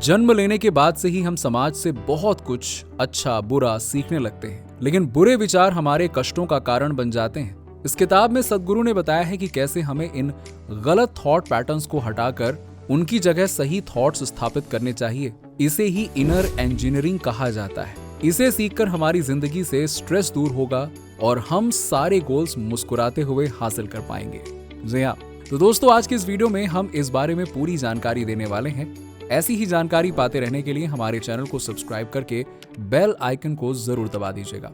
जन्म लेने के बाद से ही हम समाज से बहुत कुछ अच्छा बुरा सीखने लगते हैं, लेकिन बुरे विचार हमारे कष्टों का कारण बन जाते हैं। इस किताब में सद्गुरु ने बताया है कि कैसे हमें इन गलत थॉट पैटर्न्स को हटाकर उनकी जगह सही थॉट्स स्थापित करने चाहिए। इसे ही इनर इंजीनियरिंग कहा जाता है। इसे सीखकर हमारी जिंदगी से स्ट्रेस दूर होगा और हम सारे गोल्स मुस्कुराते हुए हासिल कर पाएंगे। जी हाँ, तो दोस्तों आज के इस वीडियो में हम इस बारे में पूरी जानकारी देने वाले हैं। ऐसी ही जानकारी पाते रहने के लिए हमारे चैनल को सब्सक्राइब करके बेल आइकन को जरूर दबा दीजिएगा।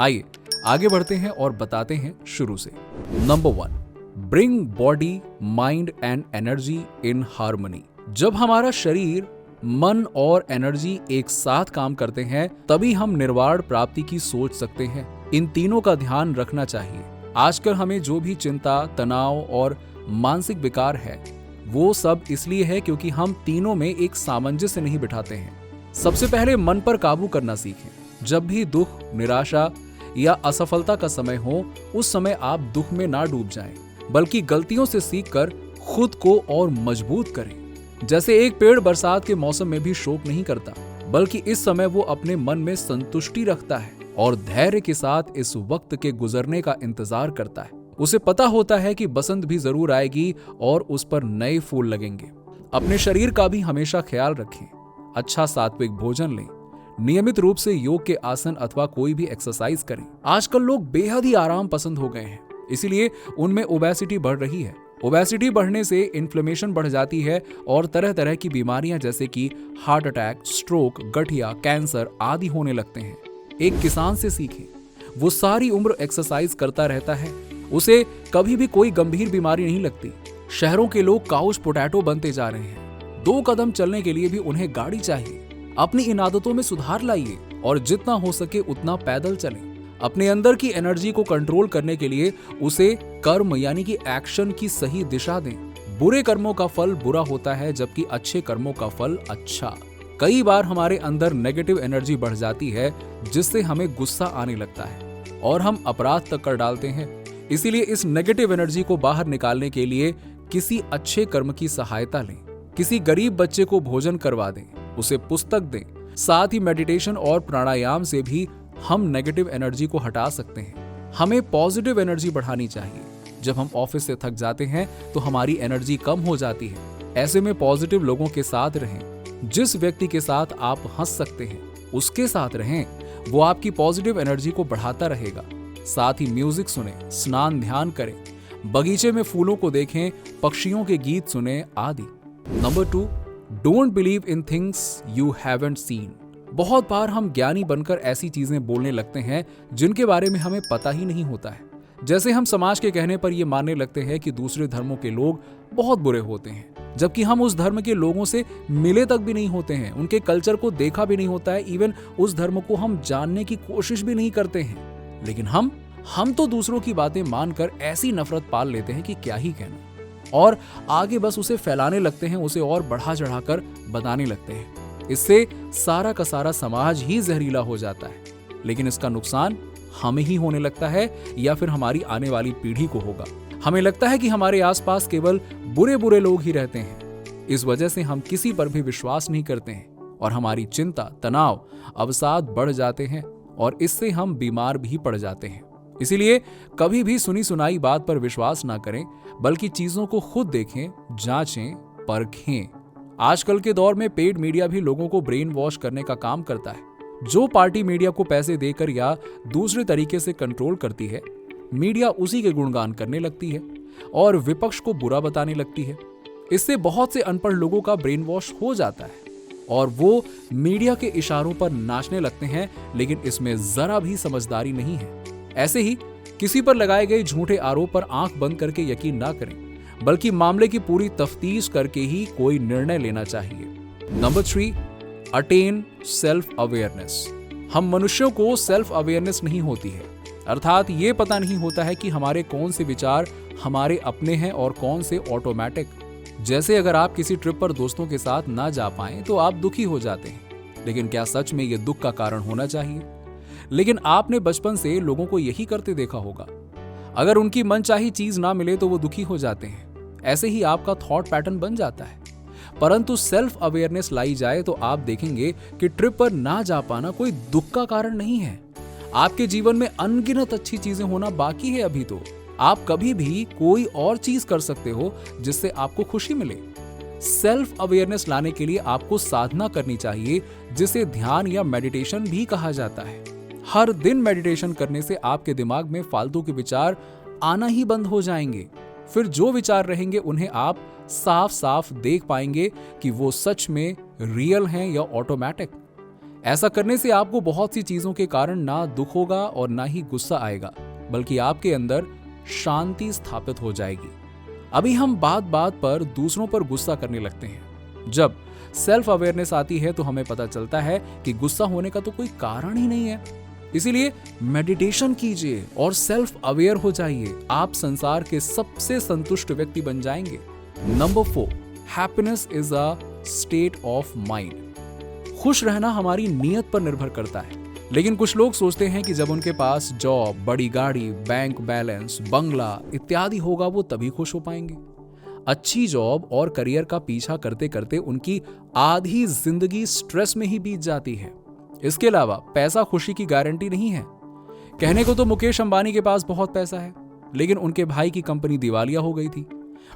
आइए आगे बढ़ते हैं और बताते हैं शुरू से। Number 1, bring body, mind and energy in harmony. जब हमारा शरीर, मन और एनर्जी एक साथ काम करते हैं तभी हम निर्वाण प्राप्ति की सोच सकते हैं। इन तीनों का ध्यान रखना चाहिए। आजकल हमें जो भी चिंता, तनाव और मानसिक विकार है वो सब इसलिए है क्योंकि हम तीनों में एक सामंजस्य नहीं बिठाते हैं। सबसे पहले मन पर काबू करना सीखें। जब भी दुख, निराशा या असफलता का समय हो, उस समय आप दुख में ना डूब जाएं, बल्कि गलतियों से सीखकर खुद को और मजबूत करें। जैसे एक पेड़ बरसात के मौसम में भी शोक नहीं करता, बल्कि इस समय वो अपने मन में संतुष्टि रखता है और धैर्य के साथ इस वक्त के गुजरने का इंतजार करता है। उसे पता होता है कि बसंत भी जरूर आएगी और उस पर नए फूल लगेंगे। अपने शरीर का भी हमेशा ख्याल रखें। अच्छा सात्विक भोजन लें। नियमित रूप से योग के आसन अथवा कोई भी एक्सरसाइज करें। आजकल लोग बेहद ही आराम पसंद हो गए हैं, इसीलिए उनमें ओबेसिटी बढ़ रही है। ओबेसिटी बढ़ने से इन्फ्लेमेशन बढ़ जाती है और तरह तरह की बीमारियां जैसे कि हार्ट अटैक, स्ट्रोक, गठिया, कैंसर आदि होने लगते हैं। एक किसान से सीखें। वो सारी उम्र एक्सरसाइज करता रहता है, उसे कभी भी कोई गंभीर बीमारी नहीं लगती। शहरों के लोग काउच पोटैटो बनते जा रहे हैं। 2 कदम चलने के लिए भी उन्हें गाड़ी चाहिए। अपनी इन आदतों में सुधार लाइए और जितना हो सके उतना पैदल चलें। अपने अंदर की एनर्जी को कंट्रोल करने के लिए उसे कर्म यानी कि एक्शन की सही दिशा दें। बुरे कर्मों का फल बुरा होता है, जबकि अच्छे कर्मों का फल अच्छा। कई बार हमारे अंदर नेगेटिव एनर्जी बढ़ जाती है, जिससे हमें गुस्सा आने लगता है और हम अपराध तक कर डालते हैं। इसीलिए इस नेगेटिव एनर्जी को बाहर निकालने के लिए किसी अच्छे कर्म की सहायता लें। किसी गरीब बच्चे को भोजन करवा दें, उसे पुस्तक दें। साथ ही मेडिटेशन और प्राणायाम से भी हम नेगेटिव एनर्जी को हटा सकते हैं। हमें पॉजिटिव एनर्जी बढ़ानी चाहिए। जब हम ऑफिस से थक जाते हैं तो हमारी एनर्जी कम हो जाती है। ऐसे में पॉजिटिव लोगों के साथ रहें। जिस व्यक्ति के साथ आप हंस सकते हैं उसके साथ रहें, वो आपकी पॉजिटिव एनर्जी को बढ़ाता रहेगा। साथ ही म्यूजिक सुने, स्नान ध्यान करें, बगीचे में फूलों को देखें, पक्षियों के गीत सुने आदि। Number 2, don't believe in things you haven't seen. बहुत बार हम ज्ञानी बनकर ऐसी चीजें बोलने लगते हैं जिनके बारे में हमें पता ही नहीं होता है। जैसे हम समाज के कहने पर ये मानने लगते हैं कि दूसरे धर्मों के लोग बहुत बुरे होते हैं, जबकि हम उस धर्म के लोगों से मिले तक भी नहीं होते हैं, उनके कल्चर को देखा भी नहीं होता है, इवन उस धर्म को हम जानने की कोशिश भी नहीं करते हैं। लेकिन हम तो दूसरों की बातें मानकर ऐसी नफरत पाल लेते हैं कि क्या ही कहना, और आगे बस उसे फैलाने लगते हैं, उसे और बढ़ा चढ़ाकर बताने लगते हैं। इससे सारा का सारा समाज ही जहरीला हो जाता है, लेकिन इसका नुकसान हमें ही होने लगता है या फिर हमारी आने वाली पीढ़ी को होगा। हमें लगता है कि हमारे आसपास केवल बुरे बुरे लोग ही रहते हैं। इस वजह से हम किसी पर भी विश्वास नहीं करते हैं और हमारी चिंता, तनाव, अवसाद बढ़ जाते हैं और इससे हम बीमार भी पड़ जाते हैं। इसीलिए कभी भी सुनी सुनाई बात पर विश्वास ना करें, बल्कि चीजों को खुद देखें, जांचें, परखें। आजकल के दौर में पेड मीडिया भी लोगों को ब्रेन वॉश करने का काम करता है। जो पार्टी मीडिया को पैसे देकर या दूसरे तरीके से कंट्रोल करती है, मीडिया उसी के गुणगान करने लगती है और विपक्ष को बुरा बताने लगती है। इससे बहुत से अनपढ़ लोगों का ब्रेन वॉश हो जाता है और वो मीडिया के इशारों पर नाचने लगते हैं, लेकिन इसमें जरा भी समझदारी नहीं है। ऐसे ही किसी पर लगाए गए झूठे आरोप पर आंख बंद करके यकीन ना करें, बल्कि मामले की पूरी तफ्तीश करके ही कोई निर्णय लेना चाहिए। Number 3, attain self awareness. हम मनुष्यों को सेल्फ अवेयरनेस नहीं होती है, अर्थात ये पता नहीं होता है कि हमारे कौन से विचार हमारे अपने हैं और कौन से ऑटोमेटिक। जैसे अगर आप किसी ट्रिप पर दोस्तों के साथ ना जा पाएं तो आप दुखी हो जाते हैं, लेकिन क्या सच में ये दुख का कारण होना चाहिए? लेकिन आपने बचपन से लोगों को यही करते देखा होगा। अगर उनकी मनचाही चीज ना मिले तो वो दुखी हो जाते हैं। ऐसे ही आपका थॉट पैटर्न बन जाता है। परंतु सेल्फ अवेयरनेस लाई जाए तो आप देखेंगे कि ट्रिप पर ना जा पाना कोई दुख का कारण नहीं है। आपके जीवन में अनगिनत अच्छी चीजें होना बाकी है अभी तो। आप कभी भी कोई और चीज कर सकते हो जिससे आपको खुशी मिले। सेल्फ अवेयरनेस लाने के लिए आपको साधना करनी चाहिए, जिसे ध्यान या मेडिटेशन भी कहा जाता है। हर दिन मेडिटेशन करने से आपके दिमाग में फालतू के विचार आना ही बंद हो जाएंगे। फिर जो विचार रहेंगे उन्हें आप साफ साफ देख पाएंगे कि वो सच में रियल हैं या ऑटोमेटिक। ऐसा करने से आपको बहुत सी चीजों के कारण ना दुख होगा और ना ही गुस्सा आएगा, बल्कि आपके अंदर शांति स्थापित हो जाएगी। अभी हम बात बात पर दूसरों पर गुस्सा करने लगते हैं। जब सेल्फ अवेयरनेस आती है तो हमें पता चलता है कि गुस्सा होने का तो कोई कारण ही नहीं है। इसीलिए मेडिटेशन कीजिए और सेल्फ अवेयर हो जाइए। आप संसार के सबसे संतुष्ट व्यक्ति बन जाएंगे। Number 4, happiness is a state of mind. खुश रहना हमारी नीयत पर निर्भर करता है। लेकिन कुछ लोग सोचते हैं कि जब उनके पास जॉब, बड़ी गाड़ी, बैंक बैलेंस, बंगला इत्यादि होगा वो तभी खुश हो पाएंगे। अच्छी जॉब और करियर का पीछा करते करते उनकी आधी जिंदगी स्ट्रेस में ही बीत जाती है। इसके अलावा पैसा खुशी की गारंटी नहीं है। कहने को तो मुकेश अंबानी के पास बहुत पैसा है, लेकिन उनके भाई की कंपनी दिवालिया हो गई थी।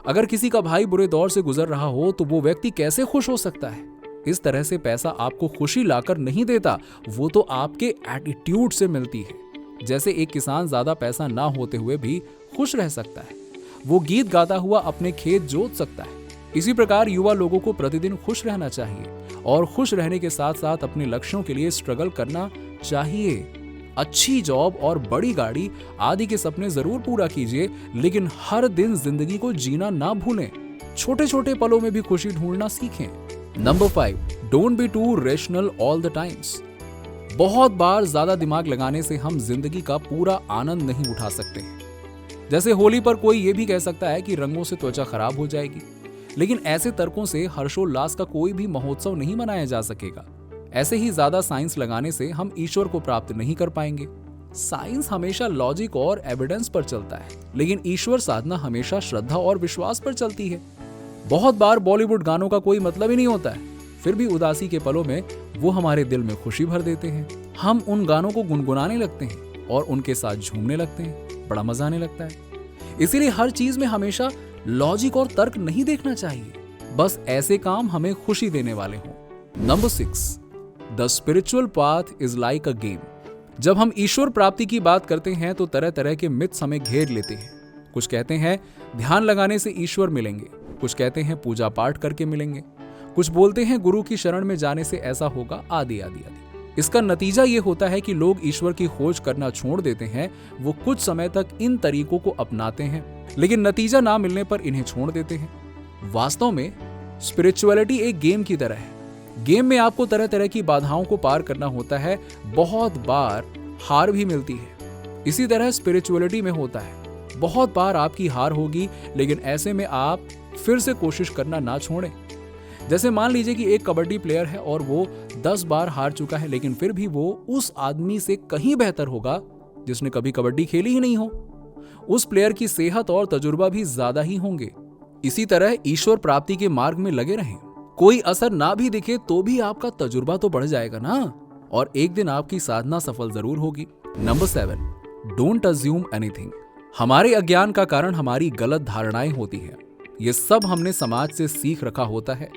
अगर किसी का भाई बुरे दौर से गुजर रहा हो तो वो व्यक्ति कैसे खुश हो सकता है? इस तरह से पैसा आपको खुशी लाकर नहीं देता, वो तो आपके एटीट्यूड से मिलती है। जैसे एक किसान ज्यादा पैसा ना होते हुए भी खुश रह सकता है, वो गीत गाता हुआ अपने खेत जोत सकता है। इसी प्रकार युवा लोगों को प्रतिदिन खुश रहना चाहिए और खुश रहने के साथ साथ अपने लक्ष्यों के लिए स्ट्रगल करना चाहिए। अच्छी जॉब और बड़ी गाड़ी आदि के सपने जरूर पूरा कीजिए, लेकिन हर दिन जिंदगी को जीना ना भूलें। छोटे छोटे पलों में भी खुशी ढूंढना सीखें। Number 5, don't be too rational all the times. बहुत बार ज्यादा दिमाग लगाने से हम जिंदगी का पूरा आनंद नहीं उठा सकते हैं। जैसे होली पर कोई ये भी कह सकता है कि रंगों से त्वचा खराब हो जाएगी, लेकिन ऐसे तर्कों से हर्षोल्लास का कोई भी महोत्सव नहीं मनाया जा सकेगा। ऐसे ही ज्यादा साइंस लगाने से हम ईश्वर को प्राप्त नहीं कर पाएंगे। साइंस हमेशा लॉजिक और एविडेंस पर चलता है, लेकिन ईश्वर साधना हमेशा श्रद्धा और विश्वास पर चलती है। बहुत बार बॉलीवुड गानों का कोई मतलब ही नहीं होता है, फिर भी उदासी के पलों में वो हमारे दिल में खुशी भर देते हैं। हम उन गानों को गुनगुनाने लगते हैं और उनके साथ झूमने लगते हैं, बड़ा मजा आने लगता है। इसीलिए हर चीज में हमेशा लॉजिक और तर्क नहीं देखना चाहिए, बस ऐसे काम हमें खुशी देने वाले हों। Number 6, the spiritual path is like a game. जब हम ईश्वर प्राप्ति की बात करते हैं तो तरह तरह के मिथ्स हमें घेर लेते हैं। कुछ कहते हैं ध्यान लगाने से ईश्वर मिलेंगे, कुछ कहते हैं पूजा पाठ करके मिलेंगे, कुछ बोलते हैं गुरु की शरण में जाने से ऐसा होगा, आदि आदि आदि। इसका नतीजा ये होता है कि लोग ईश्वर की खोज करना छोड़ देते हैं। वो कुछ समय तक इन तरीकों को अपनाते हैं, लेकिन नतीजा ना मिलने पर इन्हें छोड़ देते हैं। वास्तव में स्पिरिचुअलिटी एक गेम की तरह है। गेम में आपको तरह तरह की बाधाओं को पार करना होता है, बहुत बार हार भी मिलती है। इसी तरह स्पिरिचुअलिटी में होता है, बहुत बार आपकी हार होगी, लेकिन ऐसे में आप फिर से कोशिश करना ना छोड़ें। जैसे मान लीजिए कि एक कबड्डी प्लेयर है और वो 10 बार हार चुका है, लेकिन फिर भी वो उस आदमी से कहीं बेहतर होगा जिसने कभी कबड्डी खेली ही नहीं हो। उस प्लेयर की सेहत और तजुर्बा भी ज्यादा ही होंगे। इसी तरह ईश्वर प्राप्ति के मार्ग में लगे रहें। कोई असर ना भी दिखे तो भी आपका तजुर्बा तो बढ़ जाएगा ना, और एक दिन आपकी साधना सफल जरूर होगी। Number 7, don't assume anything. हमारे अज्ञान का कारण हमारी गलत धारणाएं होती है। ये सब हमने समाज से सीख रखा होता है।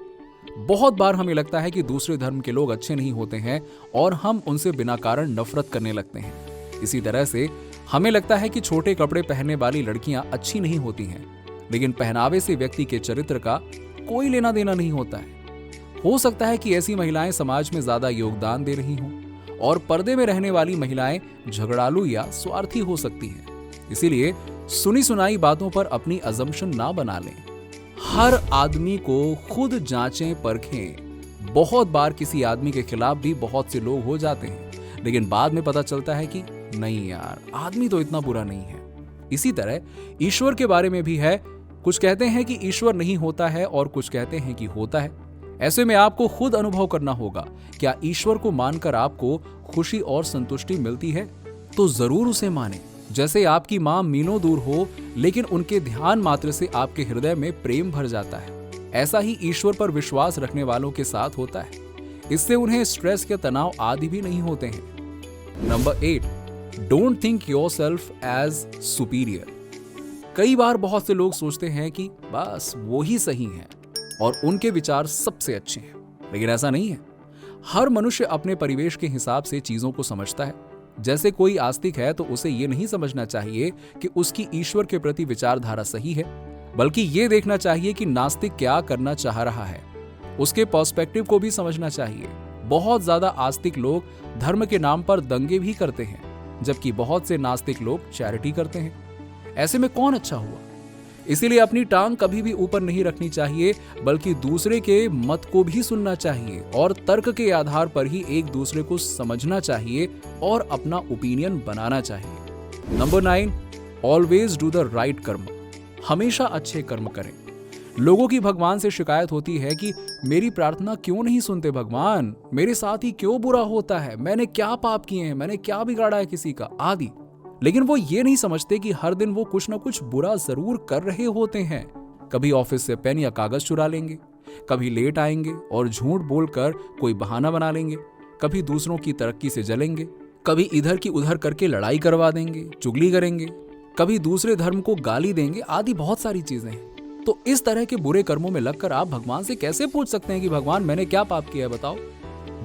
बहुत बार हमें लगता है कि दूसरे धर्म के लोग अच्छे नहीं होते हैं और हम उनसे बिना कारण नफरत करने लगते हैं। इसी तरह से हमें लगता है कि छोटे कपड़े पहनने वाली लड़कियां अच्छी नहीं होती हैं, लेकिन पहनावे से व्यक्ति के चरित्र का कोई लेना देना नहीं होता है। हो सकता है कि ऐसी महिलाएं समाज में ज्यादा योगदान दे रही हों और पर्दे में रहने वाली महिलाएं झगड़ालू या स्वार्थी हो सकती हैं। इसीलिए सुनी सुनाई बातों पर अपनी अजम्पशन ना बना लें। हर आदमी को खुद जांचें परखें। बहुत बार किसी आदमी के खिलाफ भी बहुत से लोग हो जाते हैं, लेकिन बाद में पता चलता है कि नहीं यार, आदमी तो इतना बुरा नहीं है। इसी तरह ईश्वर के बारे में भी है। कुछ कहते हैं कि ईश्वर नहीं होता है और कुछ कहते हैं कि होता है। ऐसे में आपको खुद अनुभव करना होगा, क्या ईश्वर को मानकर आपको खुशी और संतुष्टि मिलती है? तो जरूर उसे माने। जैसे आपकी माँ मीलों दूर हो, लेकिन उनके ध्यान मात्र से आपके हृदय में प्रेम भर जाता है। ऐसा ही ईश्वर पर विश्वास रखने वालों के साथ होता है। इससे उन्हें स्ट्रेस या तनाव आदि भी नहीं होते हैं। Number 8, don't think yourself as superior. कई बार बहुत से लोग सोचते हैं कि बस वो ही सही हैं और उनके विचार सबसे अच्छे हैं, लेकिन ऐसा नहीं है। हर मनुष्य अपने परिवेश के हिसाब से चीजों को समझता है। जैसे कोई आस्तिक है तो उसे ये नहीं समझना चाहिए कि उसकी ईश्वर के प्रति विचारधारा सही है, बल्कि ये देखना चाहिए कि नास्तिक क्या करना चाह रहा है। उसके पर्सपेक्टिव को भी समझना चाहिए। बहुत ज्यादा आस्तिक लोग धर्म के नाम पर दंगे भी करते हैं, जबकि बहुत से नास्तिक लोग चैरिटी करते हैं। ऐसे में कौन अच्छा हुआ? इसीलिए अपनी टांग कभी भी ऊपर नहीं रखनी चाहिए, बल्कि दूसरे के मत को भी सुनना चाहिए और तर्क के आधार पर ही एक दूसरे को समझना चाहिए और अपना ओपिनियन बनाना चाहिए। Number 9, always do the right कर्म। हमेशा अच्छे कर्म करें। लोगों की भगवान से शिकायत होती है कि मेरी प्रार्थना क्यों नहीं सुनते भगवान, मेरे साथ ही क्यों बुरा होता है, मैंने क्या पाप किए हैं, मैंने क्या बिगाड़ा है किसी का आदि। लेकिन वो ये नहीं समझते कि हर दिन वो कुछ ना कुछ बुरा जरूर कर रहे होते हैं। कभी ऑफिस से पेन या कागज चुरा लेंगे, कभी लेट आएंगे और झूठ बोलकर कोई बहाना बना लेंगे, कभी दूसरों की तरक्की से जलेंगे, कभी इधर की उधर करके लड़ाई करवा देंगे, चुगली करेंगे, कभी दूसरे धर्म को गाली देंगे आदि बहुत सारी चीजें हैं। तो इस तरह के बुरे कर्मों में लगकर आप भगवान से कैसे पूछ सकते हैं कि भगवान मैंने क्या पाप किया है बताओ?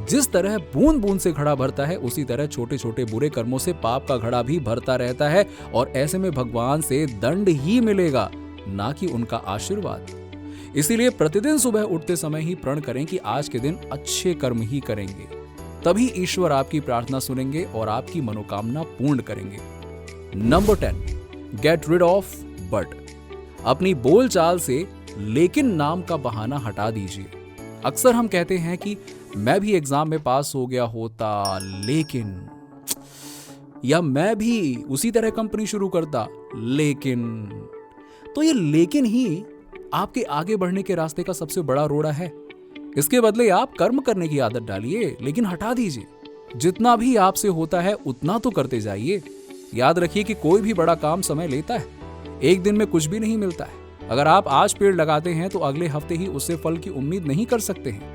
जिस तरह बूंद बूंद से घड़ा भरता है, उसी तरह छोटे छोटे बुरे कर्मों से पाप का घड़ा भी भरता रहता है और ऐसे में भगवान से दंड ही मिलेगा, ना कि उनका आशीर्वाद। इसीलिए प्रतिदिन सुबह उठते समय ही प्रण करें कि आज के दिन अच्छे कर्म ही करेंगे, तभी ईश्वर आपकी प्रार्थना सुनेंगे और आपकी मनोकामना पूर्ण करेंगे। Number 10, get rid of but. अपनी बोलचाल से लेकिन नाम का बहाना हटा दीजिए। अक्सर हम कहते हैं कि मैं भी एग्जाम में पास हो गया होता लेकिन, या मैं भी उसी तरह कंपनी शुरू करता लेकिन। तो ये लेकिन ही आपके आगे बढ़ने के रास्ते का सबसे बड़ा रोड़ा है। इसके बदले आप कर्म करने की आदत डालिए, लेकिन हटा दीजिए। जितना भी आपसे होता है उतना तो करते जाइए। याद रखिए कि कोई भी बड़ा काम समय लेता है, एक दिन में कुछ भी नहीं मिलता है। अगर आप आज पेड़ लगाते हैं तो अगले हफ्ते ही उससे फल की उम्मीद नहीं कर सकते हैं।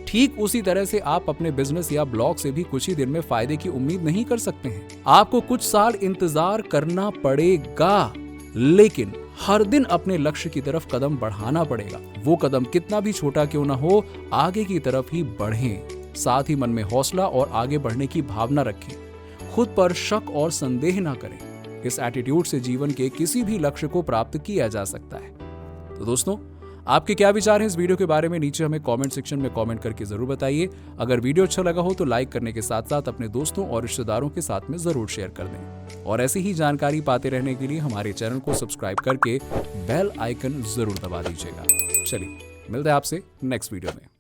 ठीक उसी तरह से आप अपने बिजनेस या ब्लॉग से भी कुछ ही दिन में फायदे की उम्मीद नहीं कर सकते हैं। आपको कुछ साल इंतजार करना पड़ेगा, लेकिन हर दिन अपने लक्ष्य की तरफ कदम बढ़ाना पड़ेगा। वो कदम कितना भी छोटा क्यों ना हो, आगे की तरफ ही बढ़ें। साथ ही मन में हौसला और आगे बढ़ने की भावना रखें। खुद पर शक और संदेह ना करें। इस एटीट्यूड से जीवन के किसी भी लक्ष्य को प्राप्त किया जा सकता है। तो दोस्तों, आपके क्या विचार हैं इस वीडियो के बारे में? नीचे हमें कमेंट सेक्शन में कमेंट करके जरूर बताइए। अगर वीडियो अच्छा लगा हो तो लाइक करने के साथ साथ अपने दोस्तों और रिश्तेदारों के साथ में जरूर शेयर कर दें। और ऐसी ही जानकारी पाते रहने के लिए हमारे चैनल को सब्सक्राइब करके बेल आइकन जरूर दबा दीजिएगा। चलिए मिलते हैं आपसे नेक्स्ट वीडियो में।